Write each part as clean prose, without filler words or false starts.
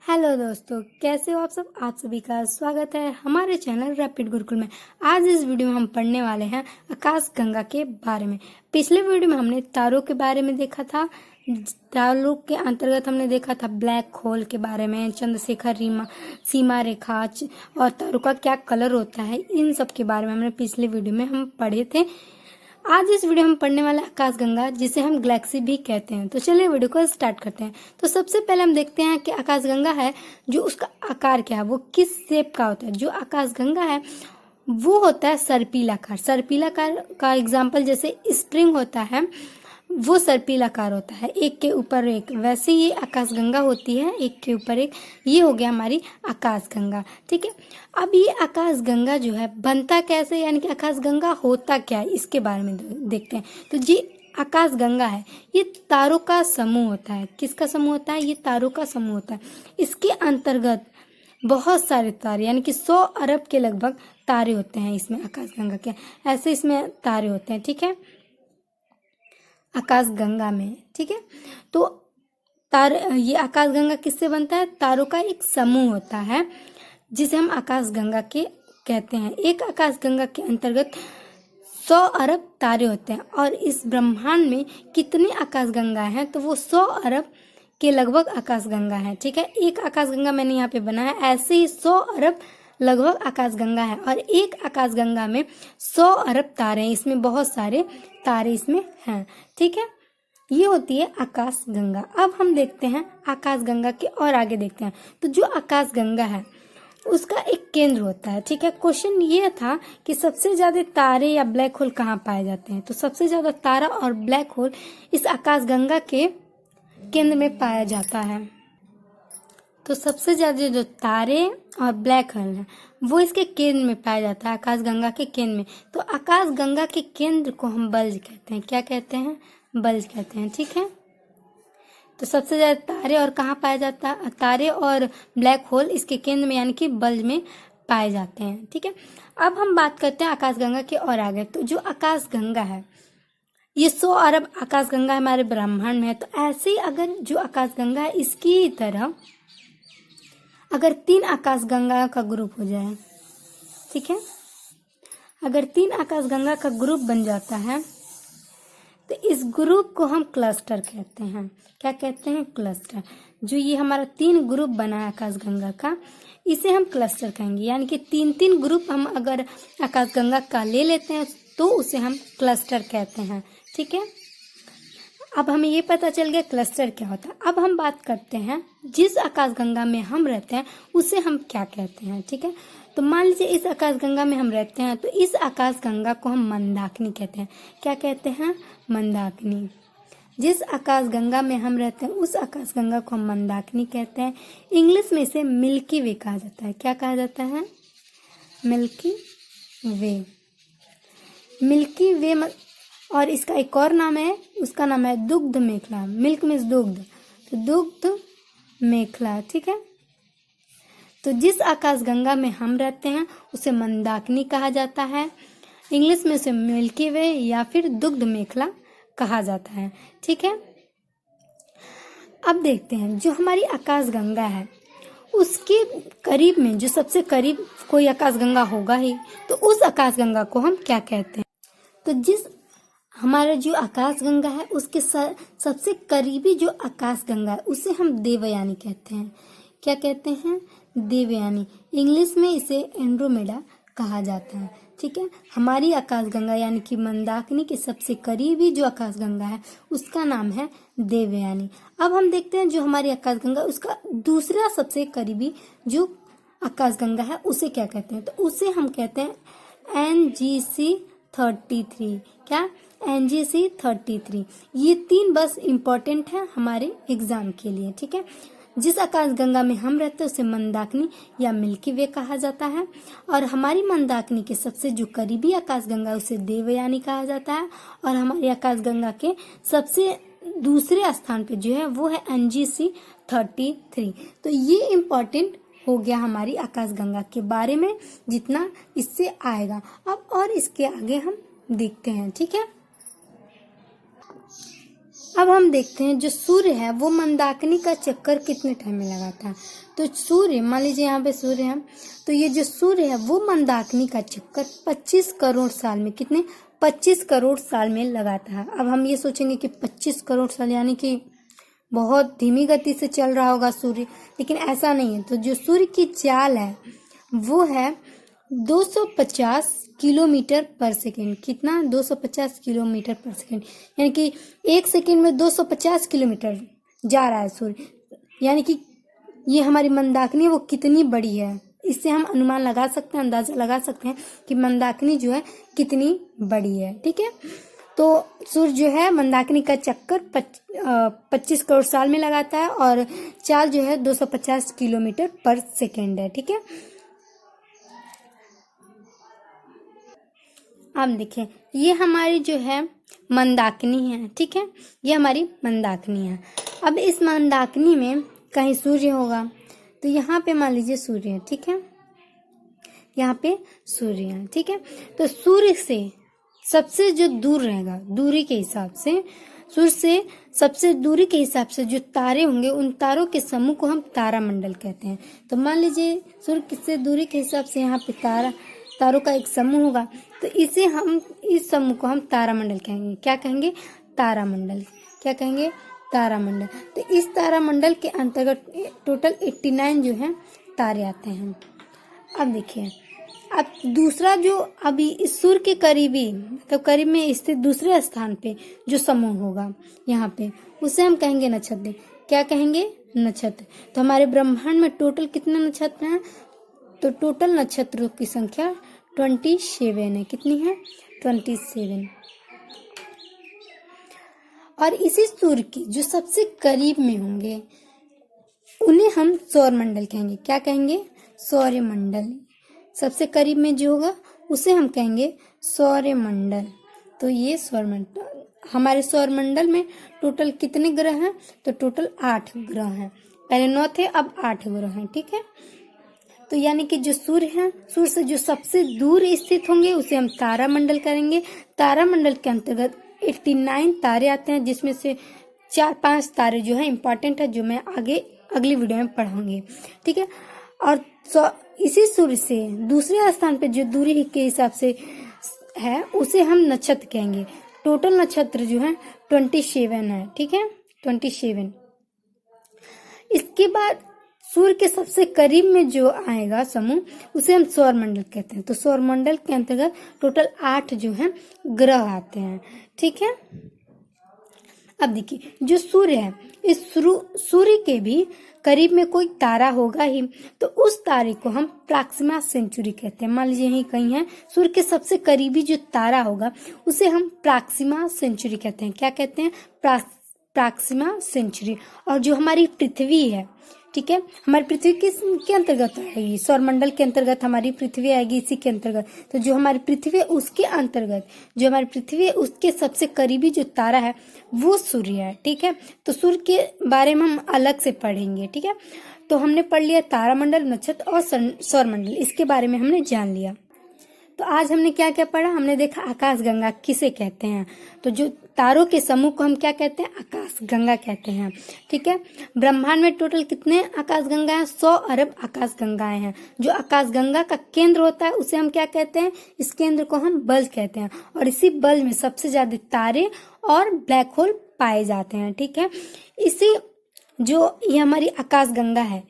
Hello दोस्तों, कैसे हो आप सब। आप सभी का स्वागत है हमारे चैनल रैपिड गुरुकुल में। आज इस वीडियो में हम पढ़ने वाले हैं आकाश गंगा के बारे में। पिछले वीडियो में हमने तारों के बारे में देखा था। तारों के अंतर्गत हमने देखा था ब्लैक होल के बारे में, चंद्रशेखर सीमा रेखा और तारों का क्या कलर होता है, इन सब के बारे में हमने पिछले वीडियो में हम पढ़े थे। आज इस वीडियो में पढ़ने वाला आकाश गंगा, जिसे हम गैलेक्सी भी कहते हैं। तो चलिए वीडियो को स्टार्ट करते हैं। तो सबसे पहले हम देखते हैं कि आकाश गंगा है जो उसका आकार क्या है, वो किस शेप का होता है। जो आकाश गंगा है वो होता है सर्पिलाकार। सर्पिलाकार का एग्जाम्पल जैसे स्प्रिंग होता है, वो सर्पिलाकार होता है, एक के ऊपर एक। वैसे ये आकाश गंगा होती है, एक के ऊपर एक। ये हो गया हमारी आकाश गंगा। ठीक है, अब ये आकाश गंगा जो है बनता कैसे, यानी कि आकाश गंगा होता क्या है, इसके बारे में देखते हैं। तो जी आकाश गंगा है, ये तारों का समूह होता है। किसका समूह होता है? ये तारों का समूह होता है। इसके अंतर्गत बहुत सारे तारे, यानी कि 100 अरब के लगभग तारे होते हैं इसमें, आकाश गंगा के ऐसे इसमें तारे होते हैं। ठीक है, आकाश गंगा में। ठीक है, तो ये आकाश गंगा किससे बनता है? तारों का एक समूह होता है जिसे हम आकाश गंगा के कहते हैं। एक आकाश गंगा के अंतर्गत 100 अरब तारे होते हैं। और इस ब्रह्मांड में कितने आकाश गंगा हैं? तो वो 100 अरब के लगभग आकाश गंगा है। ठीक है, एक आकाश गंगा मैंने यहाँ पे बनाया, ऐसे ही 100 अरब लगभग आकाश गंगा है। और एक आकाश गंगा में 100 अरब तारे हैं, इसमें बहुत सारे तारे इसमें हैं। ठीक है, ये होती है आकाश गंगा। अब हम देखते हैं आकाश गंगा के और आगे देखते हैं। तो जो आकाश गंगा है उसका एक केंद्र होता है। ठीक है, क्वेश्चन ये था कि सबसे ज्यादा तारे या ब्लैक होल कहाँ पाए जाते हैं। तो सबसे ज्यादा तारा और ब्लैक होल इस आकाश गंगा के केंद्र में पाया जाता है। तो सबसे ज्यादा जो तारे और ब्लैक होल है वो इसके केंद्र में पाया जाता है, आकाश गंगा के केंद्र में। तो आकाश गंगा के केंद्र को हम बल्ज कहते हैं। क्या कहते हैं? बल्ज कहते हैं। ठीक है, तो सबसे ज्यादा तारे और कहाँ पाया जाता है? तारे और ब्लैक होल इसके केंद्र में, यानी कि बल्ज में पाए जाते हैं। ठीक है, अब हम बात करते हैं आकाश गंगा के और आगे। तो जो आकाश गंगा है ये 100 अरब आकाश गंगा हमारे ब्रह्मांड में है। तो ऐसे ही अगर जो आकाश गंगा है इसकी तरह अगर 3 आकाश गंगा का ग्रुप हो जाए, ठीक है, अगर 3 आकाश गंगा का ग्रुप बन जाता है तो इस ग्रुप को हम क्लस्टर कहते हैं। क्या कहते हैं? क्लस्टर। जो ये हमारा 3 ग्रुप बना है आकाश गंगा का, इसे हम क्लस्टर कहेंगे। यानी कि 3-3 ग्रुप हम अगर आकाश गंगा का ले लेते हैं तो उसे हम क्लस्टर कहते हैं। ठीक है, अब हमें ये पता चल गया क्लस्टर क्या होता है। अब हम बात करते हैं जिस आकाश गंगा में हम रहते हैं उसे हम क्या कहते हैं। ठीक है, तो मान लीजिए इस आकाश गंगा में हम रहते हैं, तो इस आकाश गंगा को हम मंदाकिनी कहते हैं। क्या कहते हैं? मंदाकिनी। जिस आकाश गंगा में हम रहते हैं उस आकाश गंगा को हम मंदाकिनी कहते हैं। इंग्लिश में इसे मिल्की वे कहा जाता है। क्या कहा जाता है? मिल्की वे। मिल्की वे और इसका एक और नाम है, उसका नाम है दुग्ध मेखला। मिल्क मीन्स दुग्ध, तो दुग्ध मेखला। ठीक है, तो जिस आकाश गंगा में हम रहते हैं उसे मंदाकिनी कहा जाता है। इंग्लिश में उसे मिल्की वे या फिर दुग्ध मेखला कहा जाता है। ठीक है, अब देखते हैं जो हमारी आकाश गंगा है उसके करीब में, जो सबसे करीब कोई आकाश गंगा होगा ही, तो उस आकाश गंगा को हम क्या कहते हैं? तो जिस हमारा जो आकाश गंगा है उसके सबसे करीबी जो आकाश गंगा है उसे हम देवयानी कहते हैं। क्या कहते हैं? देवयानी। इंग्लिश में इसे एंड्रोमेडा कहा जाता है। ठीक है, हमारी आकाश गंगा यानी कि मंदाकिनी के सबसे करीबी जो आकाश गंगा है उसका नाम है देवयानी। अब हम देखते हैं जो हमारी आकाश गंगा उसका दूसरा सबसे करीबी जो आकाश गंगा है उसे क्या कहते हैं? तो उसे हम कहते हैं NGC 33। क्या? NGC 33। ये 3 बस इम्पोर्टेंट है हमारे एग्जाम के लिए। ठीक है, जिस आकाश गंगा में हम रहते हैं उसे मंदाकिनी या मिल्की वे कहा जाता है। और हमारी मंदाकिनी के सबसे जो करीबी आकाश गंगा उसे देवयानी कहा जाता है। और हमारी आकाश गंगा के सबसे दूसरे स्थान पे जो है वो है NGC 33। तो ये इम्पोर्टेंट हो गया हमारी आकाश गंगा के बारे में, जितना इससे आएगा। अब और इसके आगे हम देखते हैं। ठीक है, अब हम देखते हैं जो सूर्य है वो मंदाकिनी का चक्कर कितने टाइम में लगाता है। तो सूर्य, मान लीजिए यहाँ पे सूर्य है, तो ये जो सूर्य है वो मंदाकिनी का चक्कर 25 करोड़ साल में, कितने, 25 करोड़ साल में लगाता है। अब हम ये सोचेंगे कि 25 करोड़ साल यानी कि बहुत धीमी गति से चल रहा होगा सूर्य, लेकिन ऐसा नहीं है। तो जो सूर्य की चाल है वो है 250 किलोमीटर पर सेकेंड। कितना, 250 किलोमीटर पर सेकेंड, यानी कि 1 सेकेंड में 250 किलोमीटर जा रहा है सूर्य। यानी कि ये हमारी मंदाकिनी वो कितनी बड़ी है, इससे हम अनुमान लगा सकते हैं, अंदाजा लगा सकते हैं कि मंदाकिनी जो है कितनी बड़ी है। ठीक है, तो सूर्य जो है मंदाकिनी का चक्कर 25 करोड़ साल में लगाता है और चाल जो है 250 किलोमीटर पर सेकेंड है। ठीक है, अब देखिए ये हमारी जो है मंदाकिनी है। ठीक है, ये हमारी मंदाकिनी है। अब इस मंदाकिनी में कहीं सूर्य होगा, तो यहाँ पे मान लीजिए सूर्य है। ठीक है, यहाँ पे सूर्य है। ठीक है, तो सूर्य से सबसे जो दूर रहेगा, दूरी के हिसाब से, सूर्य से सबसे दूरी के हिसाब से जो तारे होंगे उन तारों के समूह को हम तारामंडल कहते हैं। तो मान लीजिए सूर्य से दूरी के हिसाब से यहाँ पे तारों का एक समूह होगा, तो इसे हम, इस समूह को हम तारामंडल कहेंगे। क्या कहेंगे, तारामंडल। क्या कहेंगे, तारामंडल। तो इस तारामंडल के अंतर्गत टोटल 89 जो है तारे आते हैं। अब देखिए, अब दूसरा जो अभी इस सूर्य के करीबी, मतलब करीब में स्थित दूसरे स्थान पे जो समूह होगा यहाँ पे, उसे हम कहेंगे नक्षत्र। क्या कहेंगे, नक्षत्र। तो हमारे ब्रह्मांड में टोटल कितने नक्षत्र हैं, तो टोटल नक्षत्रों की संख्या 27 है। कितनी है, 27। और इसी सूर्य की जो सबसे करीब में होंगे उन्हें हम सौरमंडल कहेंगे। क्या कहेंगे, सौरमंडल। सबसे करीब में जो होगा उसे हम कहेंगे सौरमंडल। तो ये सौरमंडल, हमारे सौरमंडल में टोटल कितने ग्रह हैं, तो टोटल 8 ग्रह हैं। पहले 9 थे, अब 8 ग्रह हैं। ठीक है, तो यानी कि जो सूर्य है, सूर्य से जो सबसे दूर स्थित होंगे उसे हम तारामंडल करेंगे। तारामंडल के अंतर्गत 89 तारे आते हैं, जिसमें से 4-5 तारे जो है इम्पोर्टेंट है, जो मैं आगे अगली वीडियो में पढ़ाऊंगी। ठीक है, और इसी सूर्य से दूसरे स्थान पे जो दूरी के हिसाब से है उसे हम नक्षत्र कहेंगे। टोटल नक्षत्र जो है 27 है। ठीक है, 27। इसके बाद सूर्य के सबसे करीब में जो आएगा समूह उसे हम सौरमंडल कहते हैं। तो सौरमंडल के अंतर्गत टोटल 8 जो है ग्रह आते हैं। ठीक है, अब देखिए जो सूर्य है, इस सूर्य के भी करीब में कोई तारा होगा ही, तो उस तारे को हम प्रॉक्सिमा सेंचुरी कहते हैं। मान लीजिए यही कहीं है, सूर्य के सबसे करीबी जो तारा होगा उसे हम प्रॉक्सिमा सेंचुरी कहते हैं। क्या कहते हैं, प्रॉक्सिमा सेंचुरी। और जो हमारी पृथ्वी है, ठीक है, हमारी पृथ्वी के अंतर्गत आएगी, सौरमंडल के अंतर्गत हमारी पृथ्वी आएगी, इसी के अंतर्गत। तो जो हमारी पृथ्वी है उसके अंतर्गत, जो हमारी पृथ्वी है उसके सबसे करीबी जो तारा है वो सूर्य है। ठीक है, तो सूर्य के बारे में हम अलग से पढ़ेंगे। ठीक है, तो हमने पढ़ लिया तारामंडल, नक्षत्र और सौरमंडल, इसके बारे में हमने जान लिया। तो आज हमने क्या क्या पढ़ा, हमने देखा आकाश गंगा किसे कहते हैं। तो जो तारों के समूह को हम क्या कहते हैं, आकाश गंगा कहते हैं। ठीक है, ब्रह्मांड में टोटल कितने आकाश गंगा हैं, 100 अरब आकाश गंगाएं हैं। जो आकाश गंगा का केंद्र होता है उसे हम क्या कहते हैं, इस केंद्र को हम बल्ब कहते हैं। और इसी बल्ब में सबसे ज्यादा तारे और ब्लैक होल पाए जाते हैं। ठीक है, इसी जो ये हमारी आकाश गंगा है,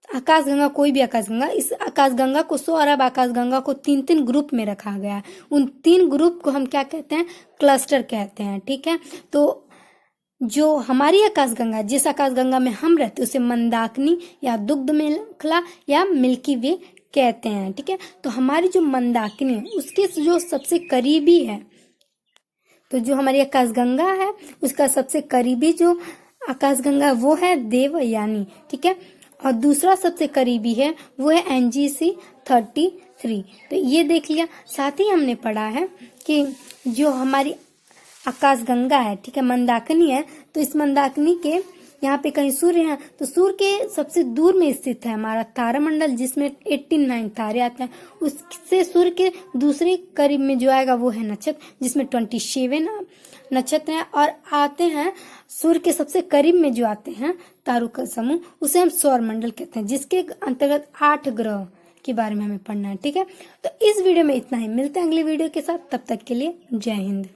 आकाश गंगा, कोई भी आकाश गंगा, इस आकाश गंगा को 100 अरब आकाश गंगा को 3-3 ग्रुप में रखा गया है। उन 3 ग्रुप को हम क्या कहते हैं, क्लस्टर कहते हैं। ठीक है, तो जो हमारी आकाश गंगा, जिस आकाश गंगा में हम रहते हैं उसे मंदाकिनी या दुग्ध मेखला या मिल्की वे कहते हैं। ठीक है, तो हमारी जो मंदाकिनी है उसके जो सबसे करीबी है, तो जो हमारी आकाश गंगा है उसका सबसे करीबी जो आकाश गंगा वो है देवयानी। ठीक है, और दूसरा सबसे करीबी है वो है NGC 33। तो ये देख लिया। साथ ही हमने पढ़ा है कि जो हमारी आकाश गंगा है, ठीक है, मंदाकिनी है, तो इस मंदाकिनी के यहाँ पे कहीं सूर्य है, तो सूर्य के सबसे दूर में स्थित है हमारा तारामंडल, जिसमें 89 तारे आते हैं। उससे सूर्य के दूसरे करीब में जो आएगा वो है नक्षत्र, जिसमें 27 नक्षत्र हैं और आते हैं सूर्य के सबसे करीब में जो आते हैं तारों का समूह, उसे हम सौर मंडल कहते हैं, जिसके अंतर्गत 8 ग्रह के बारे में हमें पढ़ना है। ठीक है, तो इस वीडियो में इतना ही, मिलते हैं अगली वीडियो के साथ, तब तक के लिए जय हिंद।